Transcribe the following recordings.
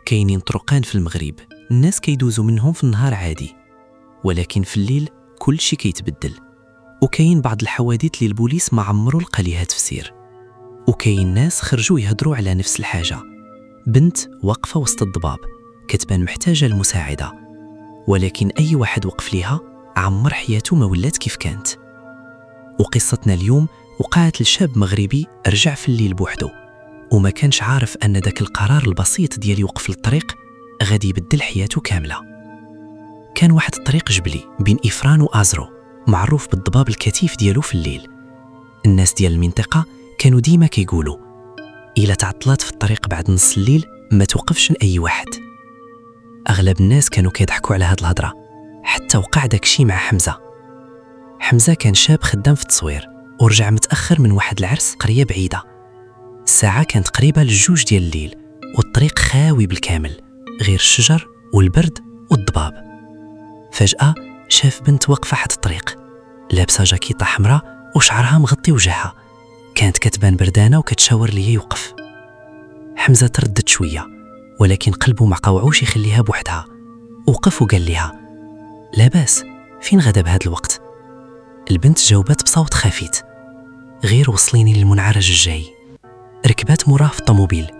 كاينين طرقان في المغرب الناس كيدوزوا منهم في النهار عادي، ولكن في الليل كل شيء كيتبدل. وكاين بعض الحوادث اللي البوليس ما عمرو لقى ليها تفسير، وكاين ناس خرجوا يهضروا على نفس الحاجة. بنت واقفة وسط الضباب كتبان محتاجة المساعدة، ولكن أي واحد وقف ليها عمر حياته ما ولات كيف كانت. وقصتنا اليوم وقعت لشاب مغربي رجع في الليل بوحده، وما كانش عارف أن داك القرار البسيط ديال يوقف للطريق غادي يبدل حياته كاملة. كان واحد الطريق جبلي بين إفران وآزرو معروف بالضباب الكثيف ديالو في الليل. الناس ديال المنطقة كانوا ديما كيقولوا إلا تعطلات في الطريق بعد نص الليل ما توقفش لأي واحد. أغلب الناس كانوا كيضحكوا على هاد الهضرة، حتى وقع داكشي مع حمزة. حمزة كان شاب خدام في التصوير ورجع متأخر من واحد العرس قرية بعيدة. الساعة كانت قريبة للجوج ديال الليل والطريق خاوي بالكامل، غير الشجر والبرد والضباب. فجأة شاف بنت واقفة حد الطريق لابسة جاكيطة حمراء وشعرها مغطي وجهها، كانت كتبان بردانة وكتشاور ليه يوقف. حمزة تردد شوية، ولكن قلبه ما قاوعوش يخليها بوحدها. وقف وقال لها لا باس، فين غدا بهذا الوقت؟ البنت جاوبت بصوت خافت غير وصليني للمنعرج الجاي. ركبات موراه في الطوموبيل،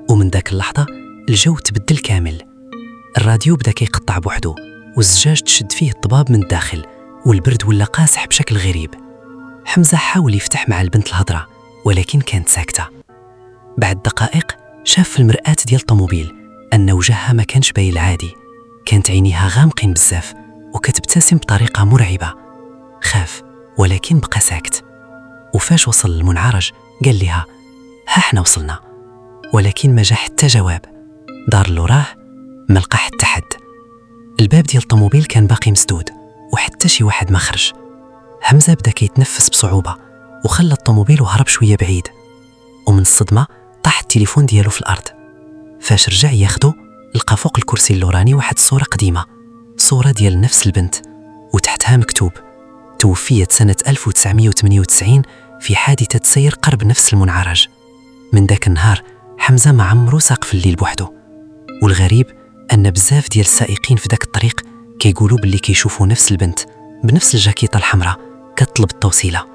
ومن ذاك اللحظة الجو تبدل كامل. الراديو بدا كيقطع بوحده، والزجاج تشد فيه الضباب من الداخل، والبرد ولا قاسح بشكل غريب. حمزة حاول يفتح مع البنت الهضرة، ولكن كانت ساكتة. بعد دقائق شاف في المرآة ديال الطوموبيل أن وجهها ما كانش باين عادي، كانت عينيها غامقين بزاف وكتبتسم بطريقة مرعبة. خاف ولكن بقى ساكت. وفاش وصل للمنعرج قال لها ها احنا وصلنا، ولكن ما جا حتى جواب. دار له راه ما لقى حتى حد. الباب ديال الطوموبيل كان باقي مسدود وحتى شي واحد ما خرج. حمزة بدا كيتنفس بصعوبة وخلى الطوموبيل وهرب شوية بعيد، ومن الصدمة طاح التليفون ديالو في الأرض. فاش رجع ياخدو لقى فوق الكرسي اللوراني واحد الصورة قديمة، صورة ديال نفس البنت، وتحتها مكتوب توفيت سنة 1998 في حادثة سير قرب نفس المنعرج. من ذاك النهار حمزة ما عمرو ساق في الليل بوحده. والغريب أن بزاف ديال السائقين في ذاك الطريق كيقولوا باللي كيشوفوا نفس البنت بنفس الجاكيطة الحمراء كتطلب التوصيلة،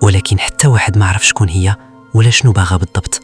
ولكن حتى واحد ما عرف شكون هي ولا شنو باغا بالضبط.